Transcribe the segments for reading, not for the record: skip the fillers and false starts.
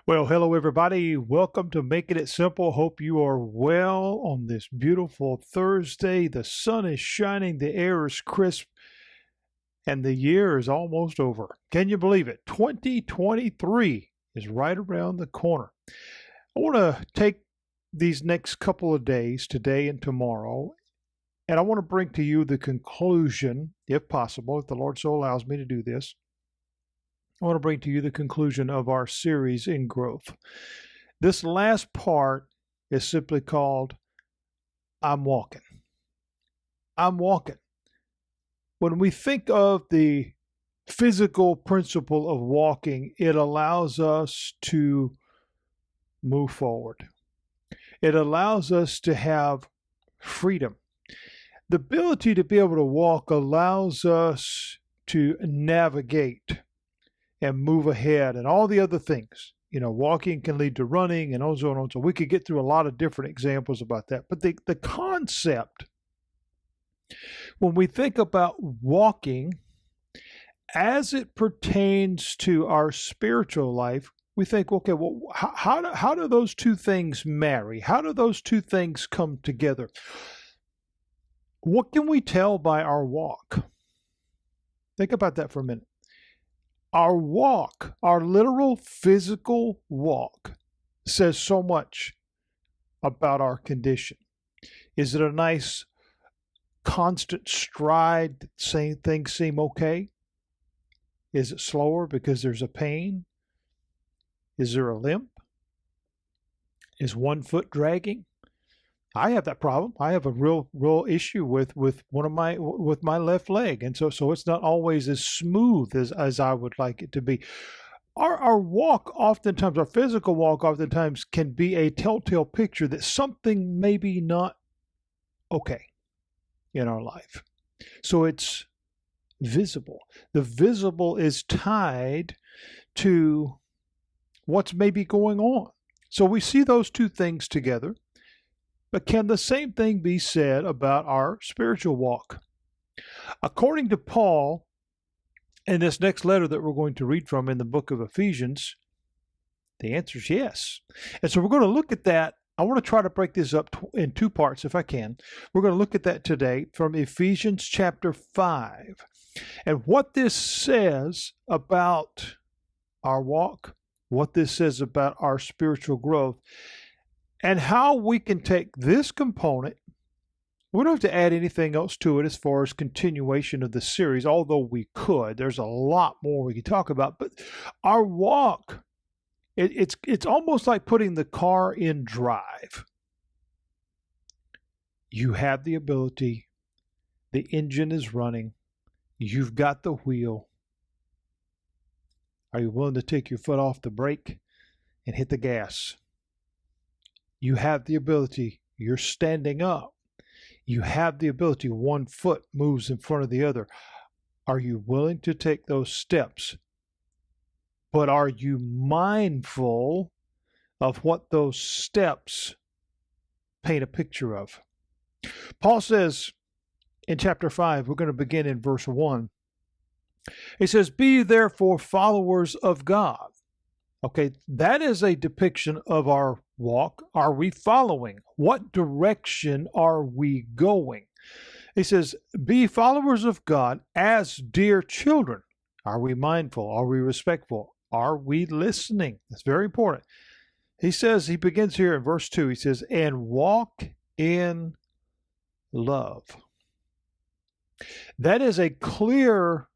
Well, hello everybody. Welcome to Making It Simple. Hope you are well on this beautiful Thursday. The sun is shining, the air is crisp, and the year is almost over. Can you believe it? 2023 is right around the corner. I want to take these next couple of days, today and tomorrow, and I want to bring to you the conclusion, if possible, if the Lord so allows me to do this. I want to bring to you the conclusion of our series in growth. This last part is simply called I'm Walking. I'm walking. When we think of the physical principle of walking, it allows us to move forward. It allows us to have freedom. The ability to be able to walk allows us to navigate and move ahead and all the other things. You know, walking can lead to running and so on and so on. We could get through a lot of different examples about that. But the concept, when we think about walking as it pertains to our spiritual life, we think, okay, well, how do those two things marry? How do those two things come together? What can we tell by our walk? Think about that for a minute. Our walk, our literal physical walk, says so much about our condition. Is it a nice, constant stride that saying things seem okay? Is it slower because there's a pain? Is there a limp? Is one foot dragging? I have that problem. I have a real issue with my left leg, and so it's not always as smooth as I would like it to be. Our walk, oftentimes, our physical walk, oftentimes can be a telltale picture that something may be not okay in our life. So it's visible. The visible is tied to what's maybe going on. So we see those two things together. But can the same thing be said about our spiritual walk? According to Paul, in this next letter that we're going to read from in the book of Ephesians, the answer is yes. And so we're going to look at that. I want to try to break this up in two parts if I can. We're going to look at that today from Ephesians chapter 5. And what this says about our walk, what this says about our spiritual growth, and how we can take this component. We don't have to add anything else to it as far as continuation of the series, although we could. There's a lot more we could talk about. But our walk, it's almost like putting the car in drive. You have the ability. The engine is running. You've got the wheel. Are you willing to take your foot off the brake and hit the gas? You have the ability. You're standing up. You have the ability. One foot moves in front of the other. Are you willing to take those steps? But are you mindful of what those steps paint a picture of? Paul says in chapter 5, we're going to begin in verse 1. He says, "Be therefore followers of God." Okay, that is a depiction of our walk. Are we following? What direction are we going? He says, be followers of God as dear children. Are we mindful? Are we respectful? Are we listening? That's very important. He says, he begins here in verse 2, he says, and walk in love. That is a clear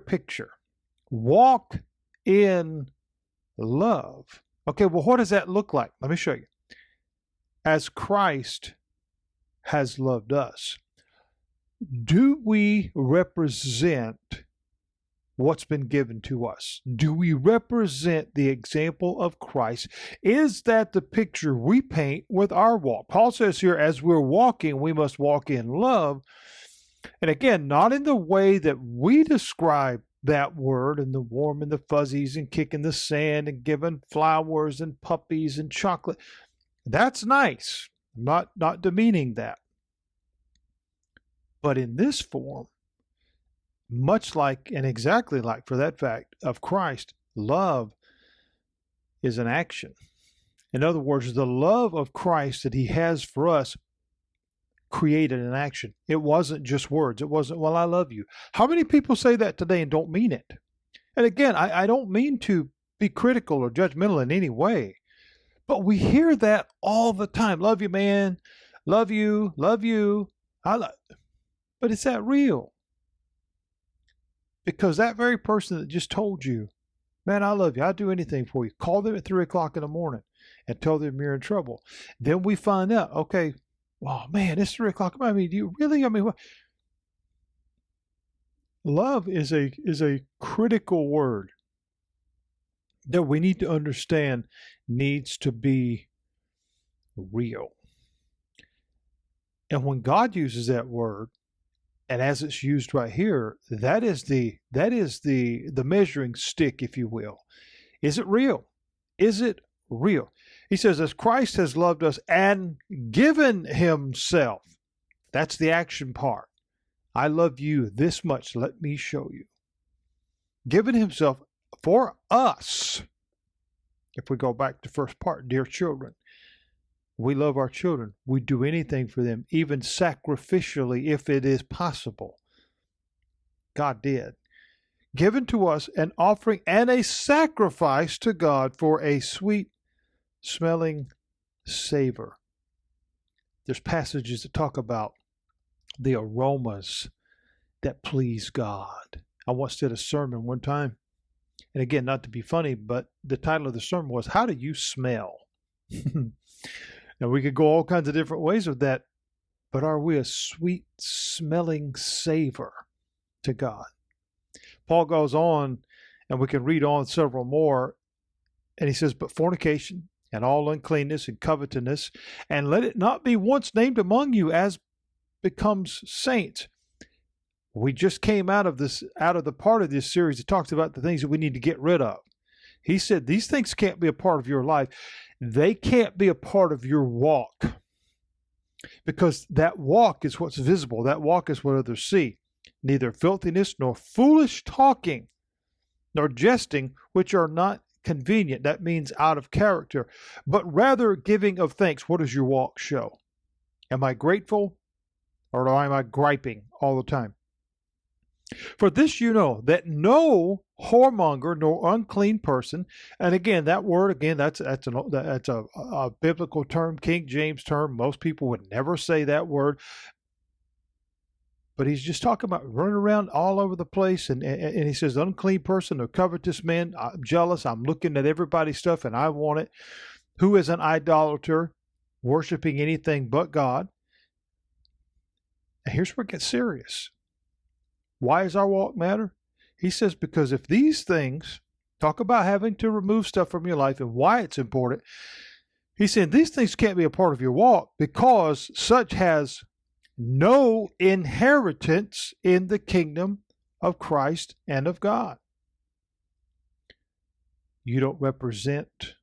picture. Walk in love. Okay, well, what does that look like? Let me show you. As Christ has loved us, do we represent what's been given to us? Do we represent the example of Christ? Is that the picture we paint with our walk? Paul says here, as we're walking, we must walk in love. And again, not in the way that we describe that word and the warm and the fuzzies and kicking the sand and giving flowers and puppies and chocolate. That's nice. I'm not demeaning that. But in this form, much like and exactly like, for that fact, of Christ, love is an action. In other words, the love of Christ that he has for us created an action. It wasn't just words. It wasn't, well, I love you. How many people say that today and don't mean it? And again, I don't mean to be critical or judgmental in any way, but we hear that all the time. Love you, man. Love you. Love you. But is that real? Because that very person that just told you, man, I love you, I'll do anything for you, call them at 3 o'clock in the morning and tell them you're in trouble. Then we find out, okay, oh man, it's 3 o'clock. I mean, do you really? I mean, what? Love is a critical word that we need to understand needs to be real. And when God uses that word, and as it's used right here, that is the measuring stick, if you will. Is it real? Is it real? He says, as Christ has loved us and given himself. That's the action part. I love you this much. Let me show you. Given himself for us. If we go back to the first part, dear children, we love our children. We do anything for them, even sacrificially if it is possible. God did. Given to us an offering and a sacrifice to God for a sweet smelling savor. There's passages that talk about the aromas that please God. I once did a sermon one time, and again, not to be funny, but the title of the sermon was, How Do You Smell? Now, we could go all kinds of different ways with that, but are we a sweet smelling savor to God? Paul goes on, and we can read on several more, and he says, but fornication and all uncleanness and covetousness, and let it not be once named among you as becomes saints. We just came out of the part of this series that talks about the things that we need to get rid of. He said these things can't be a part of your life. They can't be a part of your walk, because that walk is what's visible. That walk is what others see. Neither filthiness nor foolish talking nor jesting, which are not convenient. That means out of character, but rather giving of thanks. What does your walk show? Am I grateful, or am I griping all the time? For this you know, that no whoremonger nor unclean person, and again, that word, that's a biblical term, King James term. Most people would never say that word. But he's just talking about running around all over the place. And he says, unclean person or covetous man, I'm jealous, I'm looking at everybody's stuff and I want it. Who is an idolater, worshiping anything but God. And here's where it gets serious. Why does our walk matter? He says, because if these things, talk about having to remove stuff from your life and why it's important. He said, these things can't be a part of your walk because such has no inheritance in the kingdom of Christ and of God. You don't represent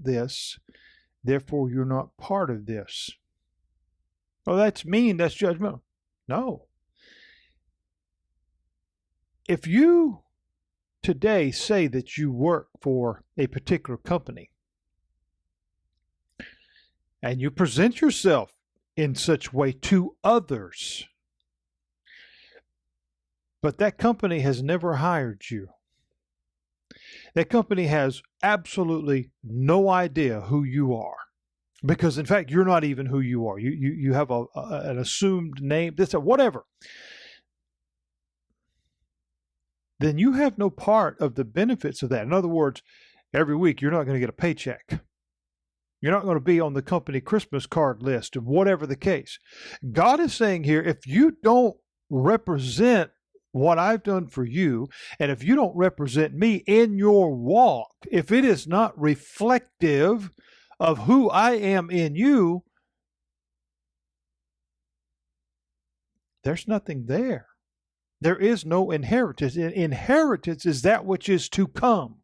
this, therefore you're not part of this. Oh, that's mean, that's judgmental. No. If you today say that you work for a particular company and you present yourself in such way to others, but that company has never hired you, that company has absolutely no idea who you are. Because, in fact, you're not even who you are. You have an assumed name, this or whatever. Then you have no part of the benefits of that. In other words, every week you're not going to get a paycheck. You're not going to be on the company Christmas card list or whatever the case. God is saying here, if you don't represent what I've done for you, and if you don't represent me in your walk, if it is not reflective of who I am in you, there's nothing there. There is no inheritance. Inheritance is that which is to come.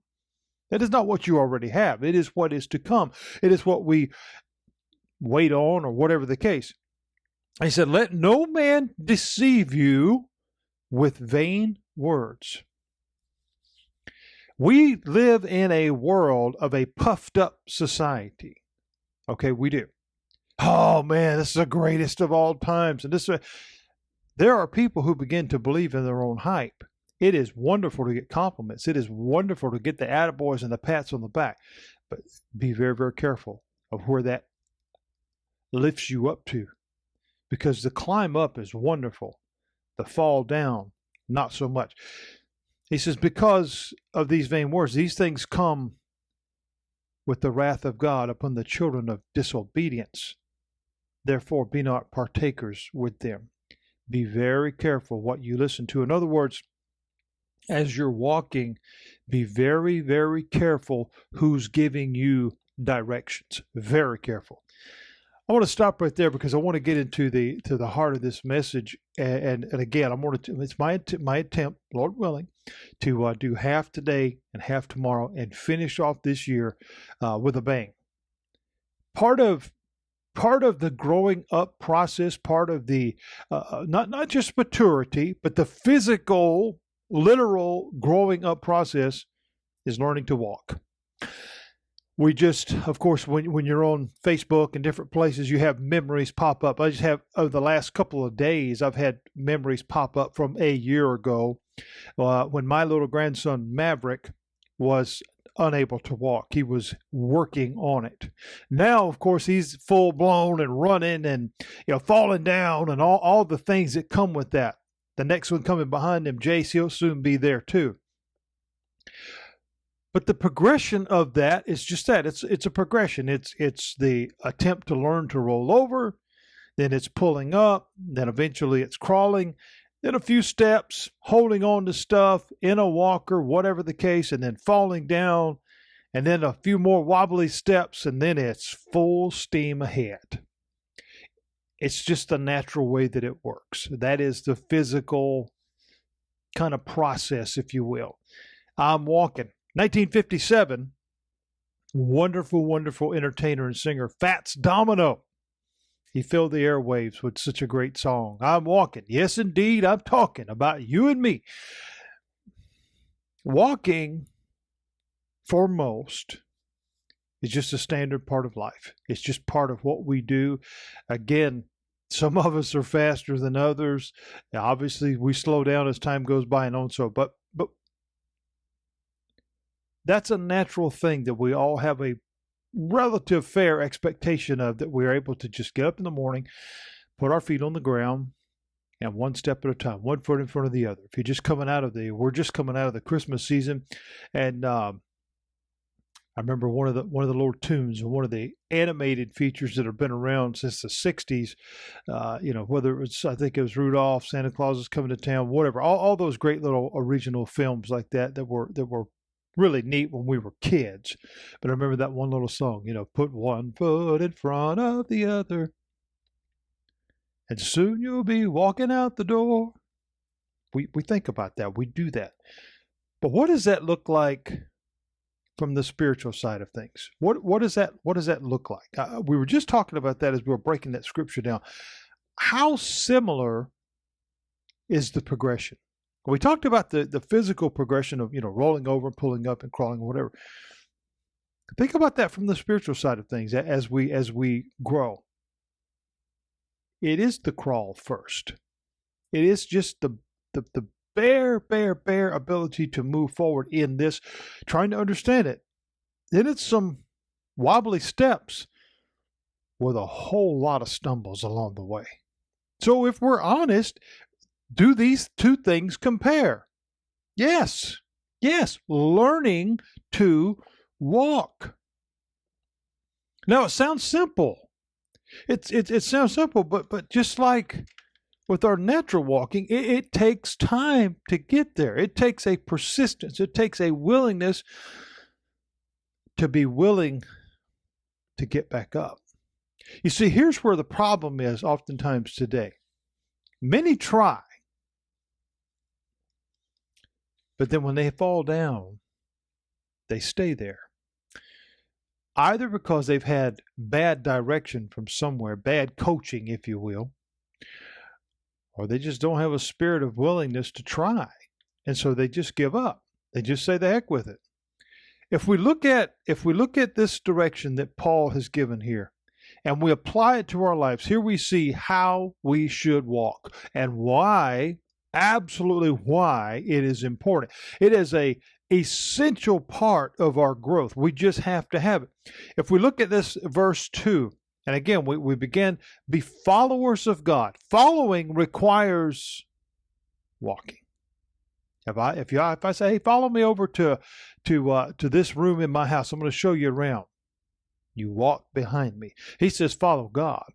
That is not what you already have. It is what is to come. It is what we wait on, or whatever the case. He said, let no man deceive you with vain words. We live in a world of a puffed up society. Okay, we do. Oh man, this is the greatest of all times. And there are people who begin to believe in their own hype. It is wonderful to get compliments. It is wonderful to get the attaboys and the pats on the back. But be very, very careful of where that lifts you up to. Because the climb up is wonderful. The fall down, not so much. He says, because of these vain words, these things come with the wrath of God upon the children of disobedience. Therefore, be not partakers with them. Be very careful what you listen to. In other words, as you're walking, be very, very careful who's giving you directions. Very careful. I want to stop right there because I want to get into the heart of this message. And again, it's my attempt, Lord willing, to do half today and half tomorrow and finish off this year with a bang. Part of the growing up process, part of the not just maturity, but the physical, literal growing up process is learning to walk. We just, of course, when you're on Facebook and different places, you have memories pop up. I just have, over the last couple of days, I've had memories pop up from a year ago when my little grandson, Maverick, was unable to walk. He was working on it. Now, of course, he's full blown and running and falling down and all the things that come with that. The next one coming behind him, Jace, he'll soon be there too. But the progression of that is just that. It's a progression. It's the attempt to learn to roll over, then it's pulling up, then eventually it's crawling, then a few steps, holding on to stuff in a walker, whatever the case, and then falling down, and then a few more wobbly steps, and then it's full steam ahead. It's just the natural way that it works. That is the physical kind of process, if you will. I'm walking. 1957, wonderful, wonderful entertainer and singer, Fats Domino. He filled the airwaves with such a great song. I'm walking. Yes, indeed, I'm talking about you and me. Walking, for most, is just a standard part of life. It's just part of what we do. Again, some of us are faster than others. Obviously, we slow down as time goes by and on so, but that's a natural thing that we all have a relative fair expectation of, that we're able to just get up in the morning, put our feet on the ground, and one step at a time, one foot in front of the other. If you're just we're just coming out of the Christmas season, and I remember one of the little tunes and one of the animated features that have been around since the 60s, whether it was, I think it was Rudolph, Santa Claus is Coming to Town, whatever, all those great little original films like that were really neat when we were kids. But I remember that one little song, put one foot in front of the other, and soon you'll be walking out the door. We think about that. We do that. But what does that look like from the spiritual side of things? What does that look like? We were just talking about that as we were breaking that scripture down. How similar is the progression? We talked about the physical progression of, rolling over, pulling up, and crawling, or whatever. Think about that from the spiritual side of things as we grow. It is the crawl first. It is just the bare ability to move forward in this, trying to understand it. Then it's some wobbly steps with a whole lot of stumbles along the way. So if we're honest, do these two things compare? Yes, learning to walk. Now, it sounds simple. It sounds simple, but just like with our natural walking, it takes time to get there. It takes a persistence. It takes a willingness to be willing to get back up. You see, here's where the problem is oftentimes today. Many try, but then when they fall down, they stay there. Either because they've had bad direction from somewhere, bad coaching, if you will, or they just don't have a spirit of willingness to try. And so they just give up. They just say the heck with it. If we look at this direction that Paul has given here, and we apply it to our lives, here we see how we should walk and why, absolutely why it is important. It is a essential part of our growth. We just have to have it. If we look at this verse 2, and again, we begin, be followers of God. Following requires walking. If I say, hey, follow me over to this room in my house, I'm going to show you around. You walk behind me. He says, follow God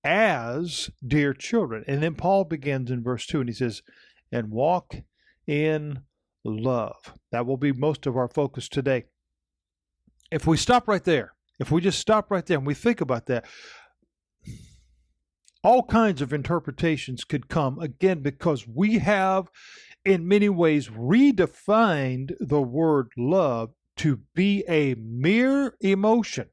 as dear children. And then Paul begins in verse 2, and he says, and walk in love. That will be most of our focus today. If we stop right there, if we just stop right there and we think about that, all kinds of interpretations could come, again, because we have, in many ways, redefined the word love to be a mere emotion.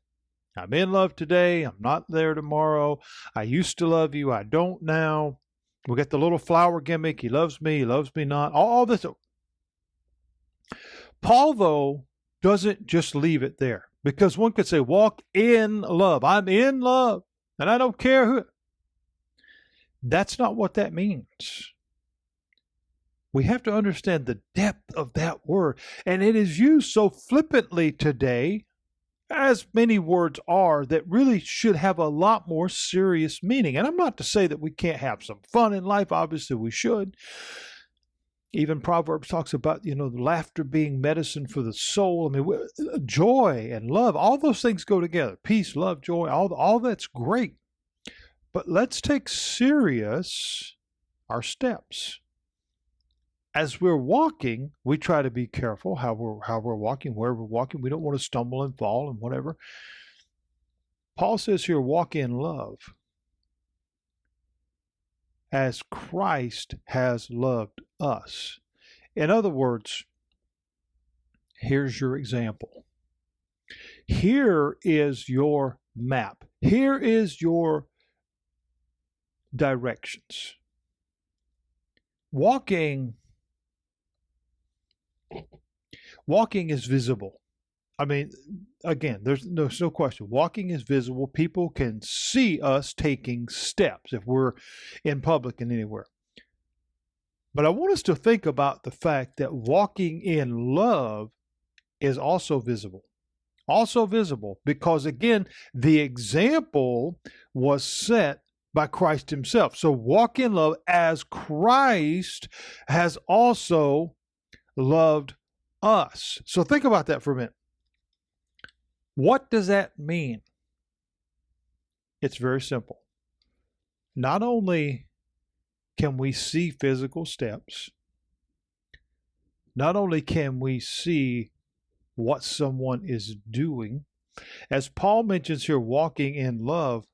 I'm in love today. I'm not there tomorrow. I used to love you. I don't now. We got the little flower gimmick. He loves me not. All this. Paul, though, doesn't just leave it there, because one could say, walk in love. I'm in love, and I don't care who. That's not what that means. We have to understand the depth of that word. And it is used so flippantly today, as many words are, that really should have a lot more serious meaning. And I'm not to say that we can't have some fun in life. Obviously, we should. Even Proverbs talks about, laughter being medicine for the soul. I mean, joy and love, all those things go together. Peace, love, joy, all that's great. But let's take serious our steps. As we're walking, we try to be careful how we're walking, where we're walking. We don't want to stumble and fall and whatever. Paul says here, walk in love as Christ has loved us. In other words, here's your example. Here is your map. Here is your directions. Walking is visible. I mean, again, there's no question. Walking is visible. People can see us taking steps if we're in public and anywhere. But I want us to think about the fact that walking in love is also visible. Also visible because, again, the example was set by Christ himself. So walk in love as Christ has also loved us. So think about that for a minute. What does that mean? It's very simple. Not only can we see physical steps, not only can we see what someone is doing, as Paul mentions here, walking in love,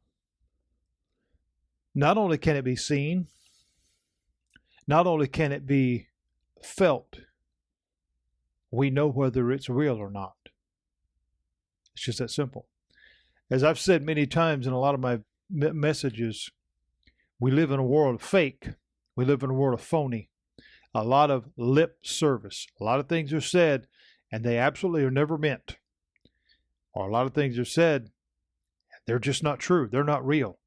not only can it be seen, not only can it be felt, we know whether it's real or not. It's just that simple. As I've said many times in a lot of my messages, we live in a world of fake. We live in a world of phony. A lot of lip service. A lot of things are said, and they absolutely are never meant. Or a lot of things are said, they're just not true. They're not real.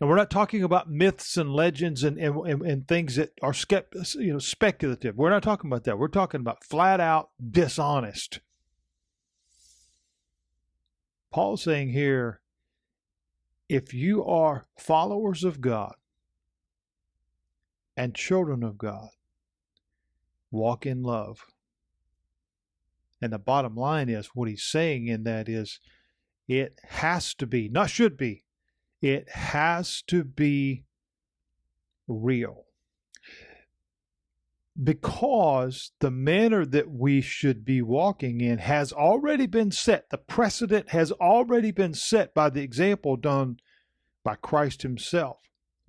And we're not talking about myths and legends and things that are speculative. We're not talking about that. We're talking about flat out dishonest. Paul's saying here, if you are followers of God and children of God, walk in love. And the bottom line is, what he's saying in that is, it has to be, not should be, it has to be real. Because the manner that we should be walking in has already been set. The precedent has already been set by the example done by Christ himself,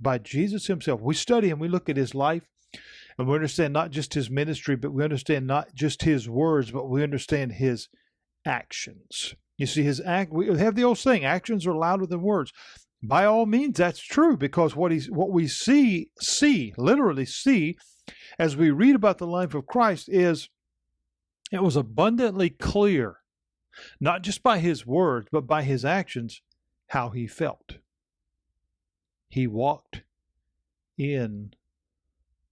by Jesus himself. We study and we look at his life, and we understand not just his ministry, but we understand not just his words, but we understand his actions. You see, we have the old saying, actions are louder than words. By all means, that's true, because what we literally see, as we read about the life of Christ, is It was abundantly clear, not just by his words, but by his actions, how he felt. He walked in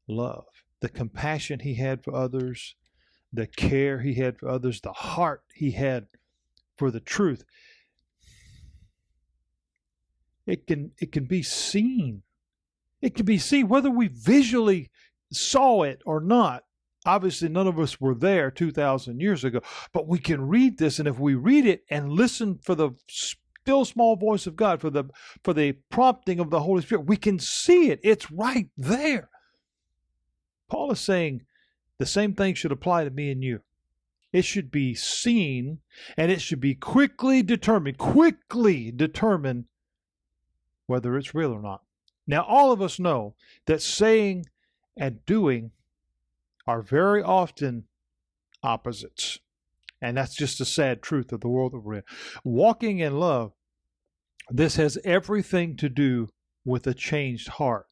love. The compassion he had for others, the care he had for others, the heart he had for the truth. It can be seen. It can be seen whether we visually saw it or not. Obviously, none of us were there 2,000 years ago, but we can read this, and if we read it and listen for the still small voice of God, for the prompting of the Holy Spirit, we can see it. It's right there. Paul is saying the same thing should apply to me and you. It should be seen, and it should be quickly determined whether it's real or not. Now, all of us know that saying and doing are very often opposites. And that's just a sad truth of the world that we're in. Walking in love, this has everything to do with a changed heart.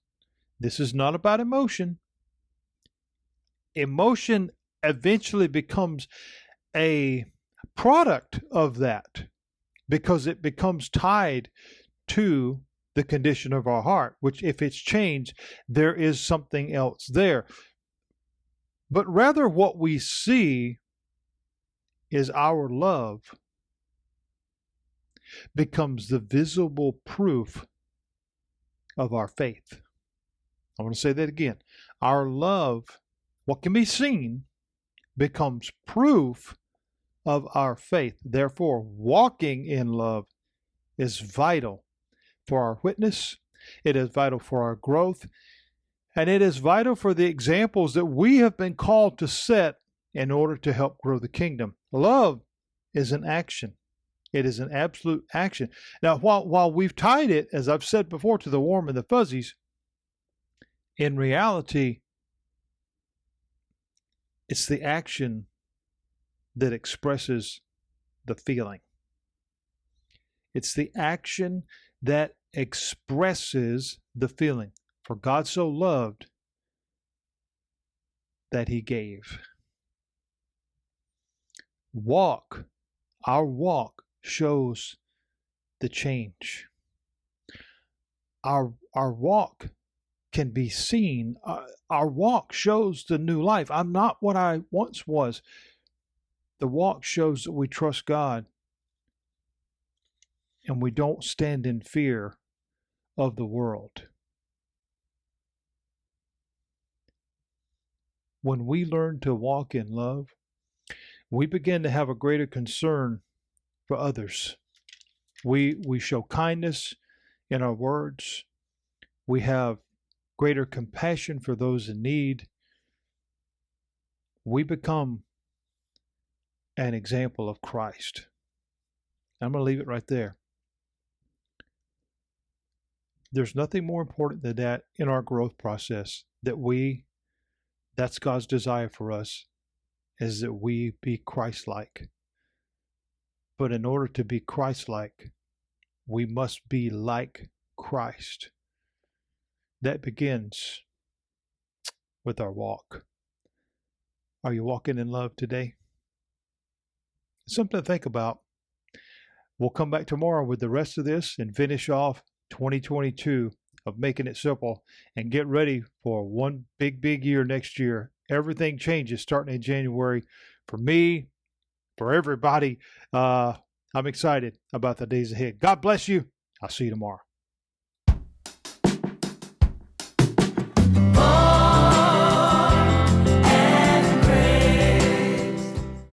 This is not about emotion. Emotion eventually becomes a product of that because it becomes tied to the condition of our heart, which if it's changed, there is something else there. But rather what we see is our love becomes the visible proof of our faith. I want to say that again. Our love, what can be seen, becomes proof of our faith. Therefore, walking in love is vital for our witness. It is vital for our growth. And it is vital for the examples that we have been called to set in order to help grow the kingdom. Love is an action. It is an absolute action. Now, while we've tied it, as I've said before, to the warm and the fuzzies, in reality, it's the action that expresses the feeling. It's the action that expresses the feeling. For God so loved that he gave. Our walk shows the change. Our walk can be seen. Our walk shows the new life. I'm not what I once was. The walk shows that we trust God and we don't stand in fear of the world. When we learn to walk in love, we begin to have a greater concern for others. We show kindness in our words. We have greater compassion for those in need. We become an example of Christ. I'm going to leave it right there. There's nothing more important than that in our growth process, that's God's desire for us, is that we be Christ-like. But in order to be Christ-like, we must be like Christ. That begins with our walk. Are you walking in love today? Something to think about. We'll come back tomorrow with the rest of this and finish off 2022 of Making It Simple and get ready for one big year next year. Everything changes starting in January for me, for everybody. I'm excited about the days ahead. God bless you. I'll see you tomorrow.